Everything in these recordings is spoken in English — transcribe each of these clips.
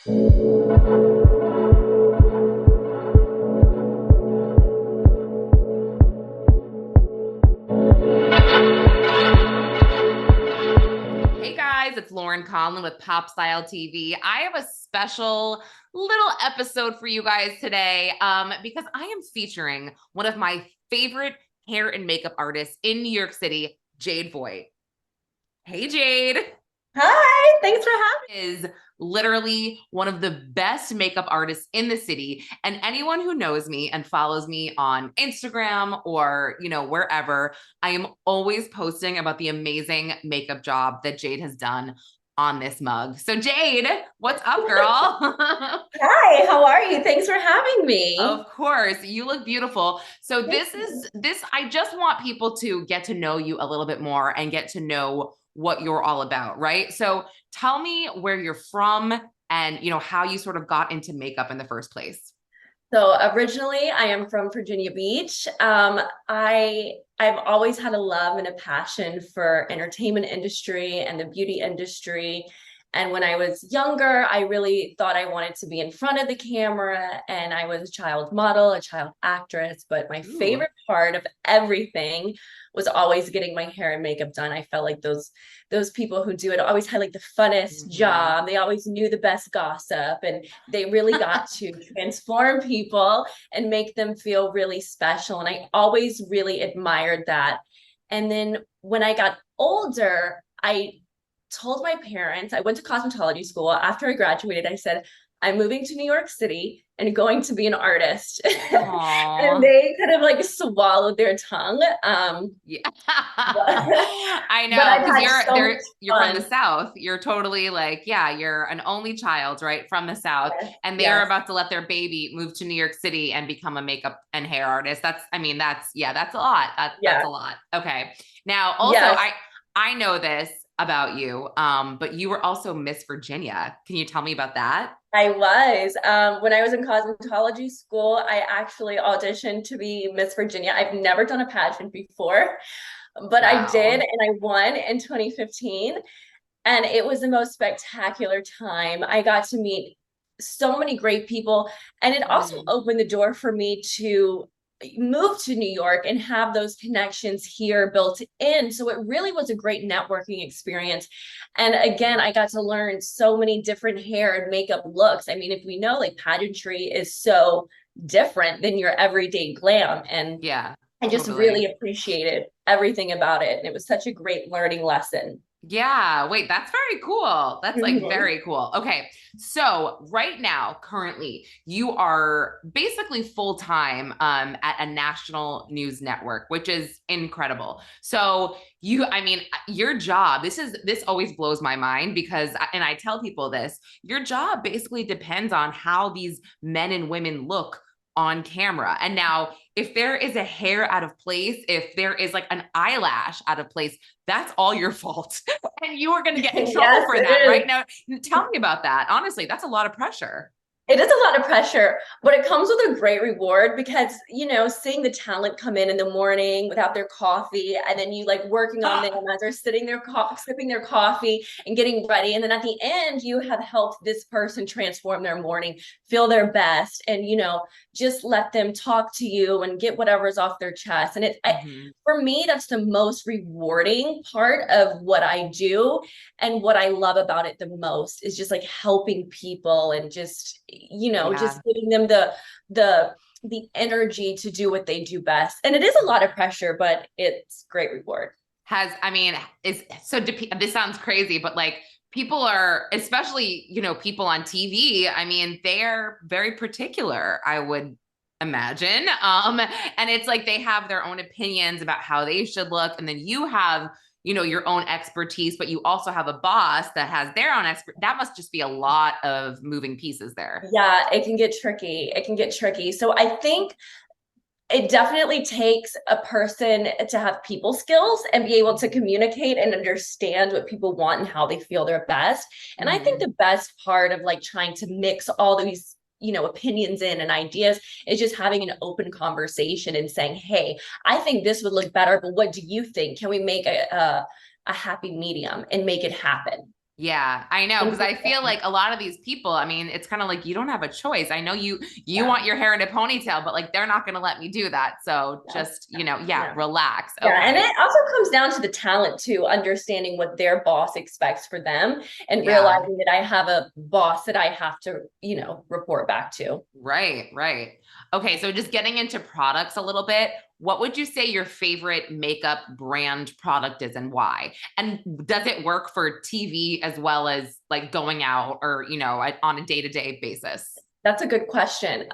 Hey guys, it's Lauren Conlon with Pop Style TV. I have a special little episode for you guys today because I am featuring one of my favorite hair and makeup artists in New York City, Jade Voight. Hey, Jade. Hi, thanks for having Is literally one of the best makeup artists in the city. And anyone who knows me and follows me on Instagram or, wherever, I am always posting about the amazing makeup job that Jade has done on this mug. So Jade, what's up, girl? Hi, how are you? Thanks for having me. Of course, you look beautiful. So Thank this you. is this I just want people to get to know you a little bit more and get to know what you're all about, right? So tell me where you're from and how you sort of got into makeup in the first place. So originally I am from Virginia Beach. I've always had a love and a passion for entertainment industry and the beauty industry. And when I was younger, I really thought I wanted to be in front of the camera, and I was a child model, a child actress. But my Ooh. favorite part of everything was always getting my hair and makeup done. I felt like those people who do it always had like the funnest Mhm. job. They always knew the best gossip, and they really got to transform people and make them feel really special. And I always really admired that. And then when I got older, I told my parents, I went to cosmetology school. After I graduated, I said, I'm moving to New York City and going to be an artist. And Aw. they kind of like swallowed their tongue. Yeah. But, I but know, I've because had you're so much there, you're from the fun. South. You're totally like, yeah, you're an only child, right, from the South, Yes, and they are yes, about to let their baby move to New York City and become a makeup and hair artist. That's yeah, that's a lot. That's yeah, a lot. Okay. Now, also, yes. I know this about you, but you were also Miss Virginia. Can you tell me about that? I was. When I was in cosmetology school, I actually auditioned to be Miss Virginia. I've never done a pageant before, but I did, Wow. and I won in 2015. And it was the most spectacular time. I got to meet so many great people, and it also Mhm. opened the door for me to move to New York and have those connections here built in. So it really was a great networking experience. And again, I got to learn so many different hair and makeup looks. I mean, if we know like pageantry is so different than your everyday glam, and Yeah, I just really totally. appreciated everything about it. And it was such a great learning lesson. Yeah, wait, that's very cool. That's like Mhm. very cool. Okay. So, right now, currently, you are basically full-time at a national news network, which is incredible. So, I mean, your job, this always blows my mind because and I tell people this, your job basically depends on how these men and women look on camera. And now, if there is a hair out of place, if there is like an eyelash out of place, that's all your fault. And you are going to get in trouble Yes, for it that right is. now. Tell me about that. Honestly, that's a lot of pressure. It is a lot of pressure, but it comes with a great reward because, seeing the talent come in the morning without their coffee, and then you like working on them as they're sitting there, sipping their coffee and getting ready. And then at the end, you have helped this person transform their morning, feel their best, and, just let them talk to you and get whatever's off their chest. And Mhm. for me, that's the most rewarding part of what I do. And what I love about it the most is just like helping people and just, just Yeah. giving them the energy to do what they do best. And it is a lot of pressure, but it's great reward. I mean, is so this sounds crazy, but like people are, especially, people on TV, I mean, they're very particular, I would imagine. And it's like they have their own opinions about how they should look. And then you have, your own expertise, but you also have a boss that has their own expert. That must just be a lot of moving pieces there. Yeah, it can get tricky. It can get tricky. So I think it definitely takes a person to have people skills and be able to communicate and understand what people want and how they feel their best. And I think Mm-hmm. the best part of like trying to mix all these opinions in and ideas is just having an open conversation and saying, hey, I think this would look better, but what do you think? Can we make a happy medium and make it happen? Yeah, I know. Cause I feel like a lot of these people, I mean, it's kind of like you don't have a choice. I know you Yeah. want your hair in a ponytail, but like they're not gonna let me do that. So Yeah. just, yeah, Yeah. relax. Yeah, and Okay. it also comes down to the talent too, understanding what their boss expects for them and Yeah. realizing that I have a boss that I have to, report back to. Right, right. Okay, so just getting into products a little bit, what would you say your favorite makeup brand product is and why? And does it work for TV as well as like going out or, on a day-to-day basis? That's a good question.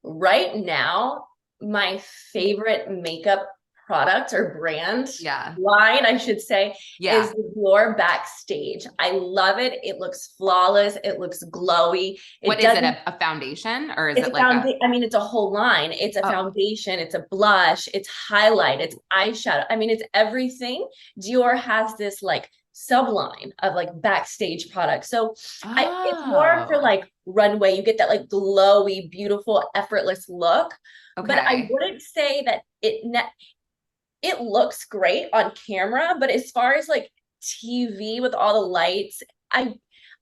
Right now, my favorite makeup product or brand Yeah. line, I should say, is Yeah. the Dior Backstage. I love it. It looks flawless. It looks glowy. What It is it? doesn't. A foundation or is It's it a like a I mean, it's a whole line. It's a oh, foundation, it's a blush, it's highlight, it's eyeshadow. I mean, it's everything. Dior has this like subline of like backstage products. So it's more for oh, like runway. You get that like glowy, beautiful, effortless look. But I okay. wouldn't say that it looks great on camera, but as far as like TV with all the lights, I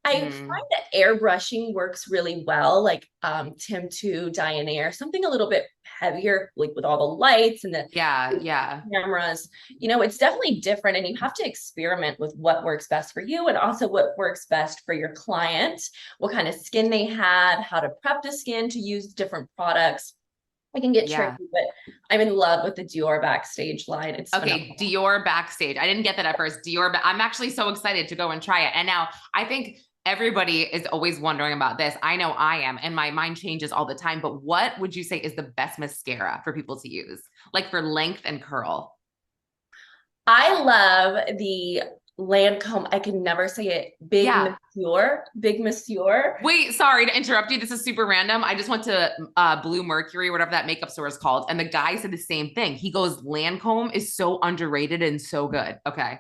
Mm, find that airbrushing works really well, like Tim 2, Diane, something a little bit heavier, like with all the lights and yeah, the yeah. cameras. It's definitely different, and you have to experiment with what works best for you and also what works best for your client, what kind of skin they have, how to prep the skin to use different products. It can get Yeah. tricky, but I'm in love with the Dior Backstage line. It's Okay, phenomenal. Dior Backstage. I didn't get that at first. Dior, but I'm actually so excited to go and try it. And now I think everybody is always wondering about this. I know I am, and my mind changes all the time. But what would you say is the best mascara for people to use, like for length and curl? I love the Lancome. I can never say it. Yeah. Big Monsieur. Wait, sorry to interrupt you. This is super random. I just went to Blue Mercury, whatever that makeup store is called, and the guy said the same thing. He goes, Lancome is so underrated and so good. Okay.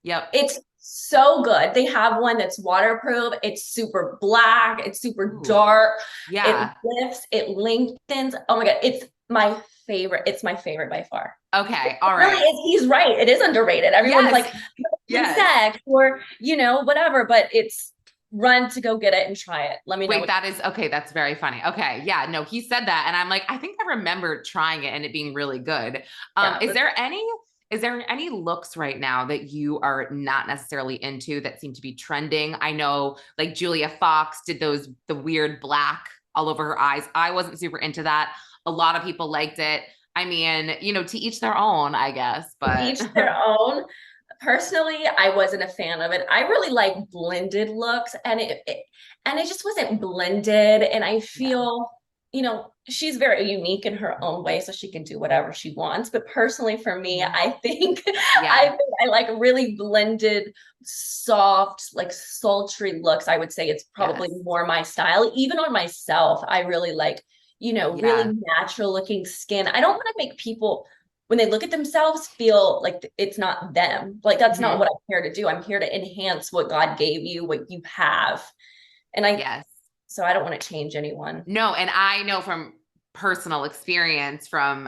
Yep. It's so good. They have one that's waterproof. It's super black. It's super Ooh. dark. It Yeah. lifts. It lengthens. Oh my god, it's my favorite. It's my favorite by far. Okay. It All really right. is. He's right. It is underrated. Everyone's Yes. like Yes. sex or whatever, but it's run to go get it and try it. Let me know Wait, what. that is okay. That's very funny. Okay. Yeah. No, he said that. And I'm like, I think I remember trying it and it being really good. Yeah, Is there any looks right now that you are not necessarily into that seem to be trending? I know like Julia Fox did the weird black all over her eyes. I wasn't super into that. A lot of people liked it. I mean, to each their own, I guess, but each their own. Personally, I wasn't a fan of it. I really like blended looks, and it just wasn't blended. And I yeah. feel, she's very unique in her own way, so she can do whatever she wants. But personally, for me, Mhm. I think Yeah. I like really blended, soft, like sultry looks. I would say it's probably Yes. more my style. Even on myself, I really like, really Yeah. natural looking skin. I don't want to make people when they look at themselves feel like it's not them. Like that's not Mhm. what I'm here to do. I'm here to enhance what God gave you, what you have. And Yes. so I don't want to change anyone. No, and I know from personal experience from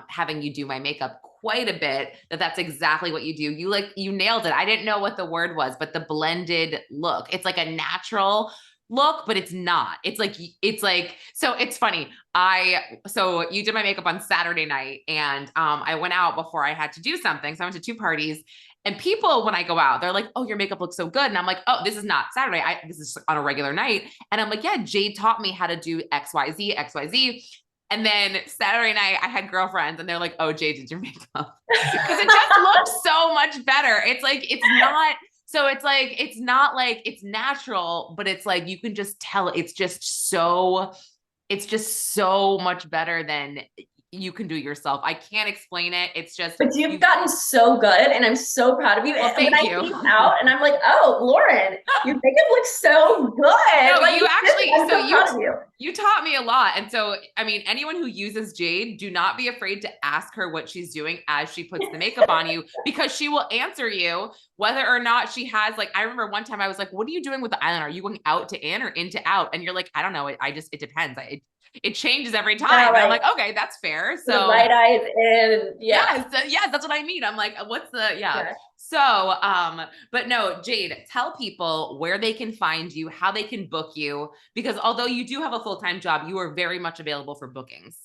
having you do my makeup quite a bit that that's exactly what you do. You nailed it. I didn't know what the word was, but the blended look. It's like a natural look, but it's not. It's like so it's funny. So you did my makeup on Saturday night and I went out before I had to do something. So I went to two parties and people, when I go out, they're like, "Oh, your makeup looks so good." And I'm like, "Oh, this is not Saturday. This is on a regular night." And I'm like, "Yeah, Jade taught me how to do XYZ, XYZ." And then Saturday night, I had girlfriends, and they're like, "Oh, Jade did your makeup," because it just looks so much better. It's like it's not. So it's not like it's natural, but it's like you can just tell it's just so much better than you can do yourself. I can't explain it. It's just But you've you. gotten so good, and I'm so proud of you. Well, And when thank I you. came out, and I'm like, "Oh, Lauren, your makeup looks so good!" No, Like, you actually, I'm so so proud of you. you taught me a lot. And so, I mean, anyone who uses Jade, do not be afraid to ask her what she's doing as she puts the makeup on you, because she will answer you whether or not she has like, I remember one time I was like, "What are you doing with the eyeliner? Are you going out to in or into out?" And you're like, "I don't know. It depends. It changes every Yeah, time." And I'm like like, "Okay, that's fair." the So light eyes in. Yeah, yes, yes, that's what I mean. I'm like, what's the, yeah. yeah. But no, Jade, tell people where they can find you, how they can book you, because although you do have a full-time job, you are very much available for bookings.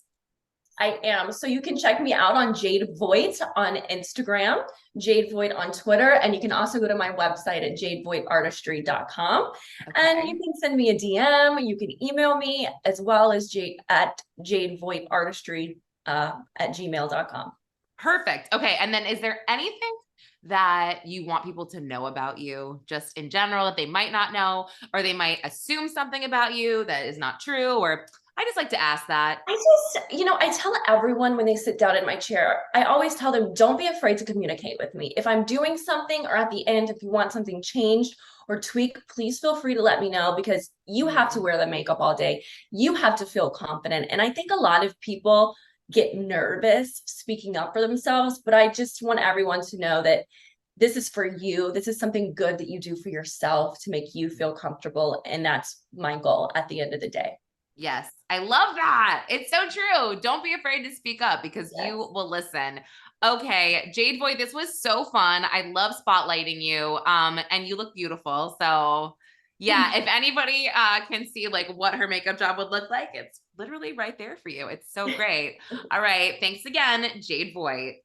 I am. So you can check me out on Jade Voight on Instagram, Jade Voight on Twitter, and you can also go to my website at jadevoightartistry.com. And you Okay. can send me a DM, you can email me as well as at jadevoightartistry at gmail.com. Perfect. Okay. And then is there anything that you want people to know about you just in general that they might not know, or they might assume something about you that is not true? Or I just like to ask that. I tell everyone when they sit down in my chair, I always tell them, don't be afraid to communicate with me. If I'm doing something or at the end, if you want something changed or tweaked, please feel free to let me know because you have to Mhm. wear the makeup all day. You have to feel confident. And I think a lot of people get nervous speaking up for themselves, but I just want everyone to know that this is for you. This is something good that you do for yourself to make you feel comfortable. And that's my goal at the end of the day. Yes, I love that. It's so true. Don't be afraid to speak up because you Yes. will listen. Okay, Jade Boy, this was so fun. I love spotlighting you. And you look beautiful. So yeah, if anybody can see like what her makeup job would look like, it's literally right there for you. It's so great. All right. Thanks again, Jade Boy.